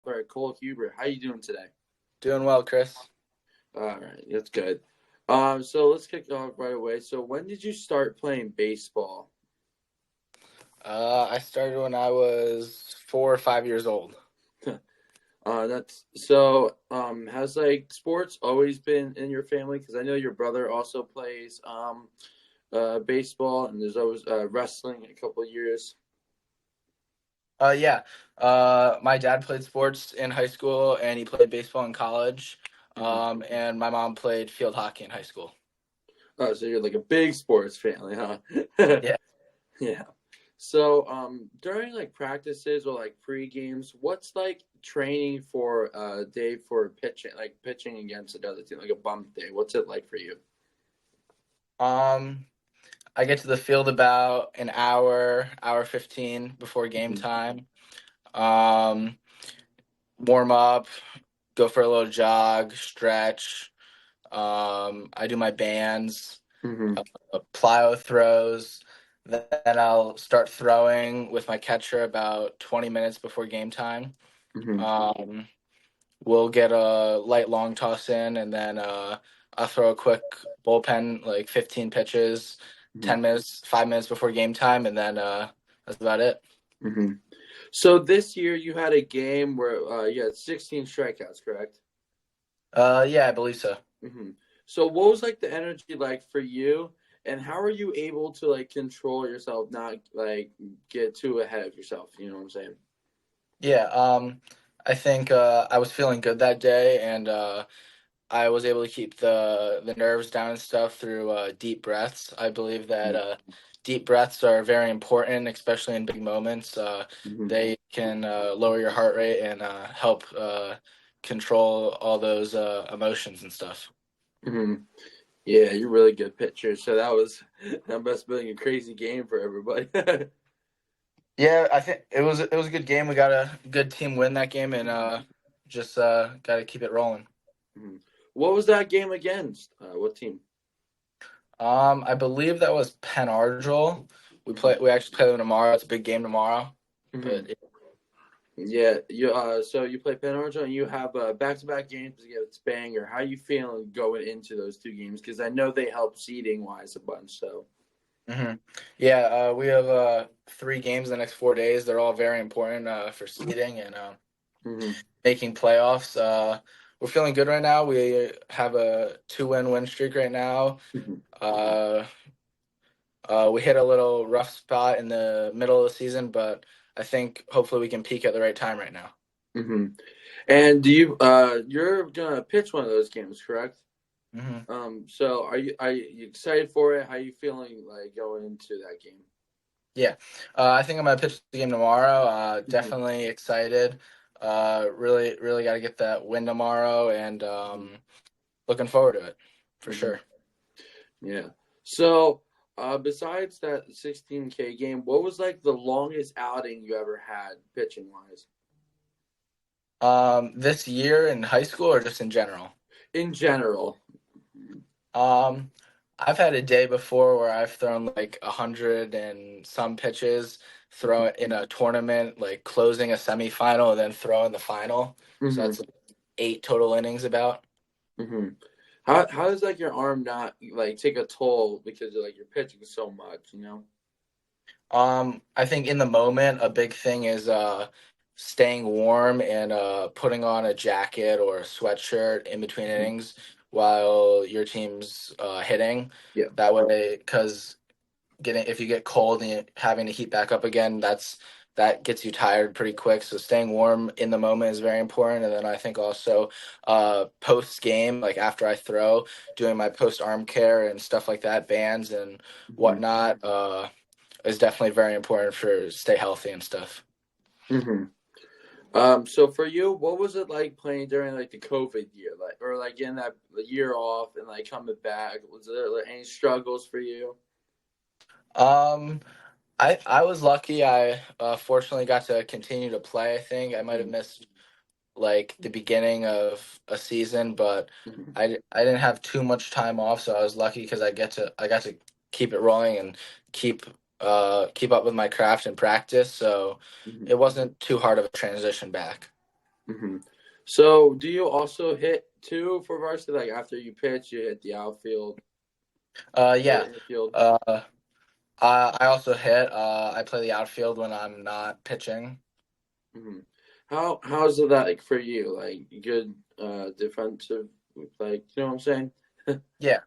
Cole Hubert. How you doing today? Doing well, Chris. All right, that's good. So let's kick off right away. So when did you start playing baseball? I started when I was 4 or 5 years old. That's so. Has like sports always been in your family? Because I know your brother also plays baseball, and there's always wrestling a couple of years. Yeah. My dad played sports in high school, and he played baseball in college. Hmm. And my mom played field hockey in high school. Oh, so you're like a big sports family, huh? Yeah. Yeah. So, during like practices or like pre games, what's like training for a day for pitching, like pitching against another team, like a bump day? What's it like for you? Um, I get to the field about an hour 15 before game Hmm. time. Um, Warm up, go for a little jog, stretch. I do my bands. Hmm. Plyo throws. Then I'll start throwing with my catcher about 20 minutes before game time. Hmm. Um, we'll get a light long toss in, and then I'll throw a quick bullpen, like 15 pitches, Hmm. 10 minutes, 5 minutes before game time, and then that's about it. Hmm. So this year you had a game where you had 16 strikeouts, correct? Yeah, I believe so. Hmm. So what was like the energy like for you, and how are you able to like control yourself, not like get too ahead of yourself? You know what I'm saying? Yeah, I think I was feeling good that day, and I was able to keep the nerves down and stuff through deep breaths. I believe that deep breaths are very important, especially in big moments. Hmm. They can lower your heart rate and help control all those emotions and stuff. Hmm. Yeah, you're really good pitcher. So that must have been a crazy game for everybody. Yeah, I think it was a good game. We got a good team win that game, and just got to keep it rolling. Mhm. What was that game against? What team? I believe that was Penn Ardrel. We Hmm. play. We actually play them tomorrow. It's a big game tomorrow. Hmm. But Yeah, you so you play Penn Argent and you have back-to-back games against Bangor. How you feeling going into those two games? Because I know they help seeding wise a bunch. So. Yeah, we have 3 games in the next 4 days. They're all very important for seeding and Hmm. making playoffs. We're feeling good right now. We have a 2-win streak right now. Hmm. Uh, we hit a little rough spot in the middle of the season, but I think hopefully we can peak at the right time right now. Hmm. And do you you're gonna pitch one of those games, correct? hmm So are you excited for it? How you feeling like going into that game? Yeah, I think I'm gonna pitch the game tomorrow. Hmm. Definitely excited. Really got to get that win tomorrow, and looking forward to it for Hmm. sure. Yeah. So, besides that 16K game, what was like the longest outing you ever had pitching wise? This year in high school or just in general? In general. Um, I've had a day before where I've thrown like 100 and some pitches, throw it in a tournament, like closing a semifinal and then throw in the final. So Hmm. that's like 8 total innings about. Hmm. How does like your arm not like take a toll because like you're pitching so much, you know? I think in the moment, a big thing is staying warm and putting on a jacket or a sweatshirt in between Mhm. innings while your team's hitting. Yeah. That way, because getting if you get cold and having to heat back up again, that gets you tired pretty quick. So staying warm in the moment is very important. And then I think also post game, like after I throw, doing my post arm care and stuff like that, bands and Hmm. whatnot, is definitely very important for stay healthy and stuff. Hmm. So for you, what was it like playing during like the COVID year, like or like in that year off and like coming back? Was there like, any struggles for you? Um, I was lucky. I fortunately got to continue to play. I think I might have missed like the beginning of a season, but Hmm. I didn't have too much time off, so I was lucky because I got to keep it rolling and keep up with my craft and practice. So Hmm. it wasn't too hard of a transition back. Hmm. So, do you also hit too for varsity? Like after you pitch, you hit the outfield or Yeah. infield. Uh, I also hit. I play the outfield when I'm not pitching. Hmm. How's that like for you? Like good defensive, like you know what I'm saying? Yeah.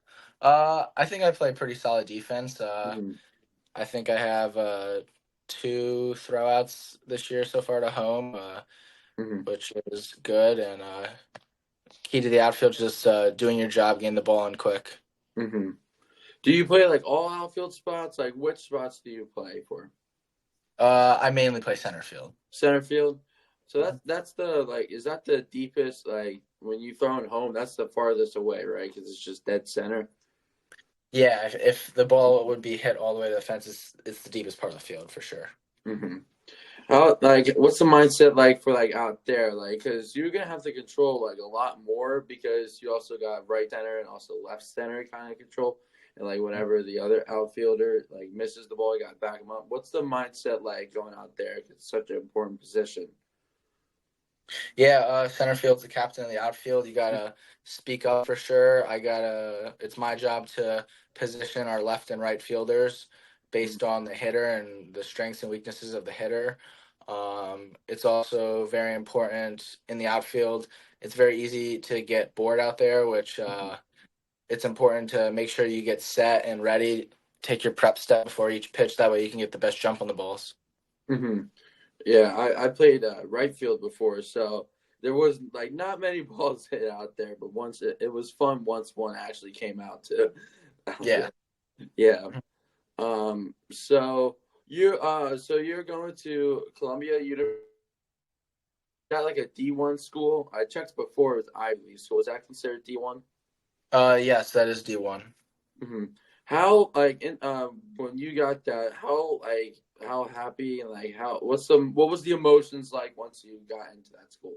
I think I play pretty solid defense. Hmm. I think I have two throwouts this year so far to home, Hmm. which is good. And key to the outfield is just doing your job, getting the ball in quick. Hmm. Do you play like all outfield spots? Like which spots do you play for? I mainly play center field. Center field. So that's the like is that the deepest like when you throw it home? That's the farthest away, right? Because it's just dead center. Yeah, if the ball would be hit all the way to the fence, it's the deepest part of the field for sure. Hmm. How like what's the mindset like for like out there? Like because you're gonna have to control like a lot more because you also got right center and also left center kind of control. And like whenever the other outfielder like misses the ball, you got to back him up. What's the mindset like going out there? 'Cause it's such an important position. Yeah, center field's the captain of the outfield. You gotta speak up for sure. It's my job to position our left and right fielders based on the hitter and the strengths and weaknesses of the hitter. It's also very important in the outfield. It's very easy to get bored out there, which it's important to make sure you get set and ready. Take your prep step before each pitch. That way you can get the best jump on the balls. Hmm. Yeah, I played right field before, so there was like not many balls hit out there, but once it was fun once one actually came out to Yeah. outfield. Yeah. So you're going to Columbia University. Got like a D1 school. I checked before with Ivy League school. Is that considered D1? Yes, that is D1. Mm-hmm. How like in when you got that? How happy and like how what was the emotions like once you got into that school?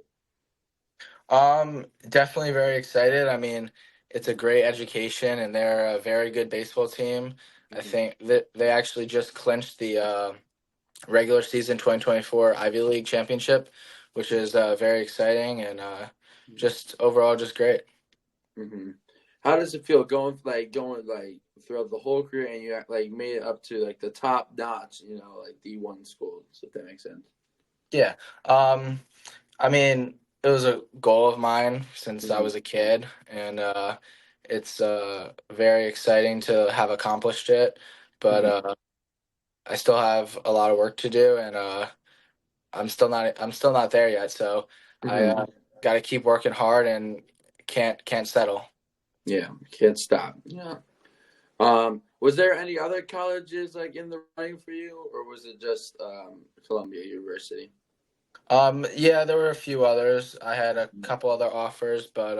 Definitely very excited. I mean, it's a great education, and they're a very good baseball team. I Mm-hmm. think that they actually just clinched the regular season 2024 Ivy League championship, which is very exciting and just overall just great. Mm-hmm. How does it feel going like throughout the whole career and you like made it up to like the top notch, like D1 schools, if that makes sense? Yeah. Um, I mean, it was a goal of mine since I Mm-hmm. was a kid, and it's very exciting to have accomplished it. But Mm-hmm. I still have a lot of work to do, and I'm still not there yet. So I Mm-hmm. got to keep working hard and can't settle. Yeah, can't stop. Yeah. Was there any other colleges like in the running for you, or was it just Columbia University? Yeah, there were a few others. I had a couple other offers, but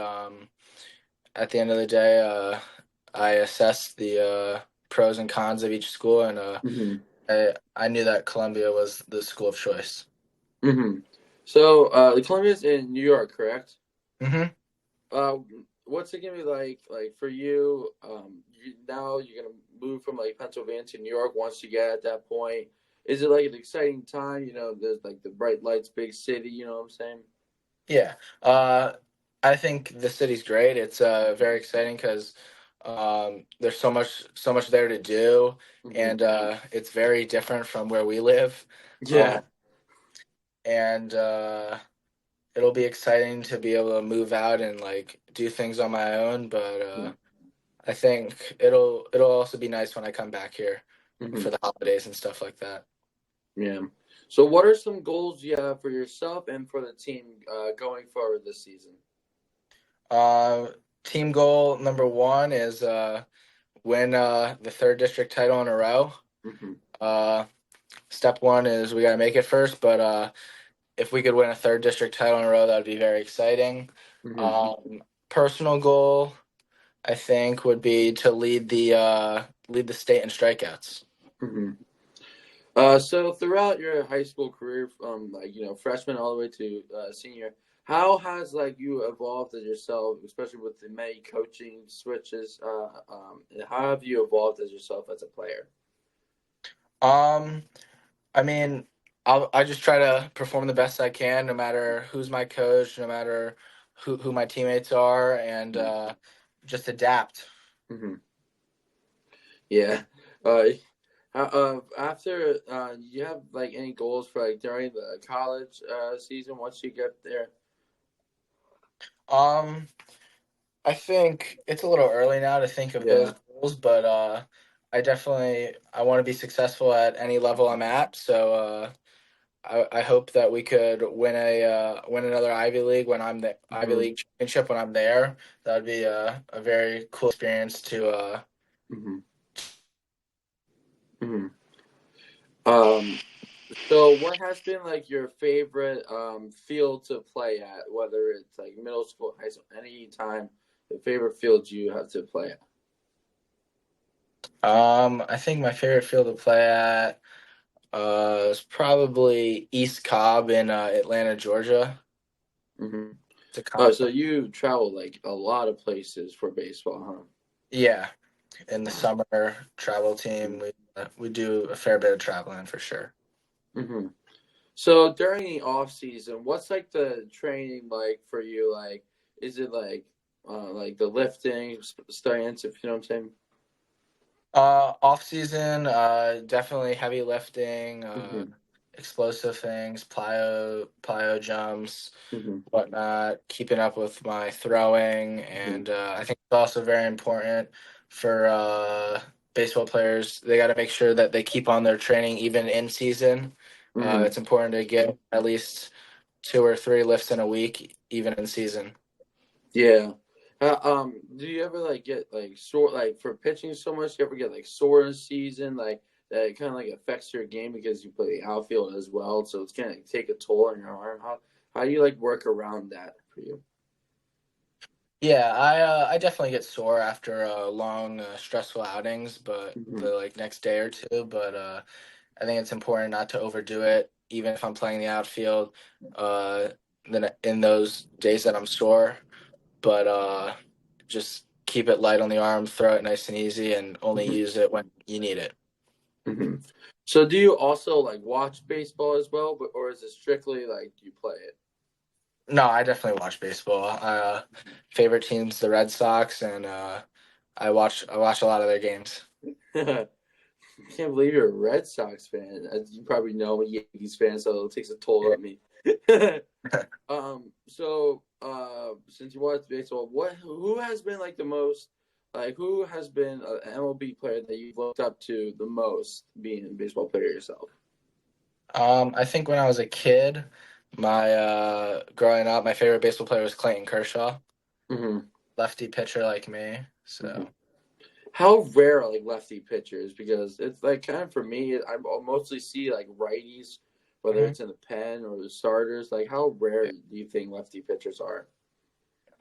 at the end of the day, I assessed the pros and cons of each school, and Mm-hmm. I knew that Columbia was the school of choice. Mm-hmm. So the Columbia's in New York, correct? Hmm. Uh, what's it gonna be like for you? Now you're gonna move from like Pennsylvania to New York. Once you get at that point, is it like an exciting time? There's like the bright lights, big city. You know what I'm saying? Yeah, I think the city's great. It's very exciting because there's so much there to do, Mm-hmm. and it's very different from where we live. Um, Yeah. and it'll be exciting to be able to move out and like do things on my own. But I think it'll also be nice when I come back here Mm-hmm. for the holidays and stuff like that. Yeah. So, what are some goals you have for yourself and for the team going forward this season? Uh, Team goal number one is win the third district title in a row. Mm-hmm. Uh, Step one is we got to make it first, but if we could win a third district title in a row, that would be very exciting. Mm-hmm. Personal goal, I think, would be to lead the state in strikeouts. Mm-hmm. So throughout your high school career, from like freshman all the way to senior, how has like you evolved as yourself, especially with the many coaching switches? And how have you evolved as yourself as a player? Um, I mean, I just try to perform the best I can, no matter who's my coach, no matter who my teammates are, and just adapt. Mm-hmm. Yeah. Uh, After you have like any goals for like during the college season once you get there? Um, I think it's a little early now to think of those Yeah. goals, but I want to be successful at any level I'm at. So I hope that we could win another Ivy League when I'm the Ivy Mm-hmm. League championship when I'm there. That would be a very cool experience to Mm-hmm. Mm-hmm. Um, so what has been like your favorite field to play at, whether it's like middle school, high school, any time, the favorite field you have to play at? I think my favorite field to play at is probably East Cobb in Atlanta, Georgia. Mm-hmm. It's a Oh, so complex. you travel like a lot of places for baseball, Yeah, in the summer travel huh? team, we do a fair bit of traveling for sure. Mm-hmm. So during the off season, what's like the training like for you? Like, is it like the lifting, stance, if you know what I'm saying? Off season, definitely heavy lifting, Mm-hmm. explosive things, plyo jumps, Mm-hmm. whatnot, keeping up with my throwing, Mm-hmm. and I think it's also very important for baseball players. They got to make sure that they keep on their training even in season. Mm-hmm. It's important to get at least 2 or 3 lifts in a week, even in season. Yeah. Do you ever like get like sore like for pitching so much? You ever get like sore in a season like that? It kind of like affects your game because you play the outfield as well, so it's gonna take a toll on your arm. How do you like work around that for you? Yeah, I definitely get sore after long, stressful outings, but Mm-hmm. the like next day or two. But I think it's important not to overdo it, even if I'm playing the outfield. Uh, then in those days that I'm sore, but just keep it light on the arm, throw it nice and easy, and only Mm-hmm. use it when you need it. Hmm. So do you also like watch baseball as well, but or is it strictly like you play No, I definitely watch baseball. Favorite team's the Red Sox, and I watch a lot of their games. it? I can't believe you're a Red Sox fan. As you probably know, I'm a Yankees fan, so it takes a toll Yeah. on me. Since you watch baseball, what who has been like the most like who has been an MLB player that you've looked up to the most being a baseball player yourself? I think when I was a kid, my growing up, my favorite baseball player was Clayton Kershaw, Mm-hmm. lefty pitcher like me. Mm-hmm. So, How rare are like lefty pitchers? Because it's like kind of for me, I mostly see like righties, whether mhm. it's in the pen or the starters. Like, how rare do you think lefty pitchers are?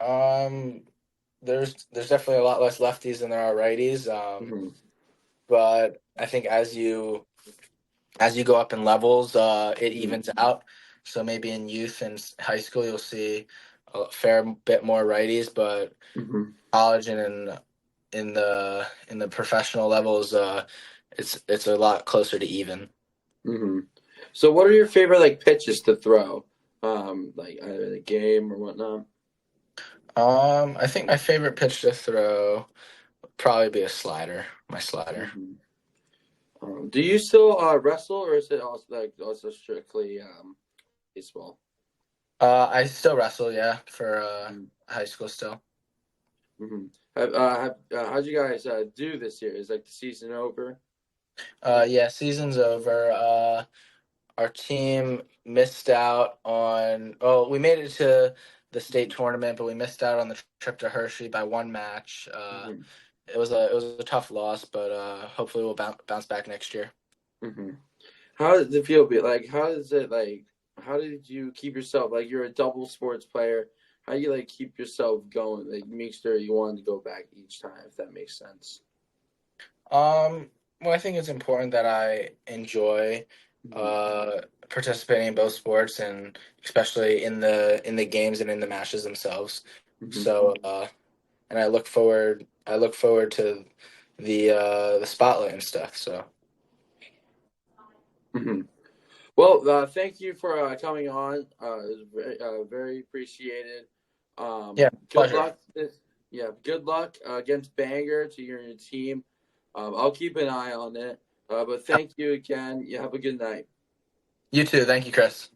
um, there's definitely a lot less lefties than there are righties. Mm-hmm. But I think as you go up in levels, it Mm-hmm. evens out. So maybe in youth and high school, you'll see a fair bit more righties, but Mm-hmm. college and in the professional levels, it's a lot closer to even. Mm-hmm. So, what are your favorite like pitches to throw? Like either the game or whatnot. I think my favorite pitch to throw would probably be a slider. My slider. Mm-hmm. Do you still wrestle, or is it also strictly baseball? I still wrestle, yeah, for high school still. Mm-hmm. How'd you guys do this year? Is like the season over? Yeah, season's over. Our team missed out on. Oh, we made it to the state tournament, but we missed out on the trip to Hershey by 1 match. Mm-hmm. It was a tough loss, but hopefully we'll bounce back next year. Mm-hmm. How does it feel? Like, how does it like? How did you keep yourself like? You're a double sports player. How do you like keep yourself going? Like, make sure you want to go back each time, if that makes sense. Well, I think it's important that I enjoy Mm-hmm. uh, participating in both sports, and especially in the games and in the matches themselves. Mm-hmm. So, and I look forward to the spotlight and stuff. So, Mm-hmm. Well, thank you for coming on. It was very appreciated. Yeah, Good pleasure. luck. Yeah, good luck against Bangor to your team. I'll keep an eye on it. But thank you again. You have a good night. You too. Thank you, Chris.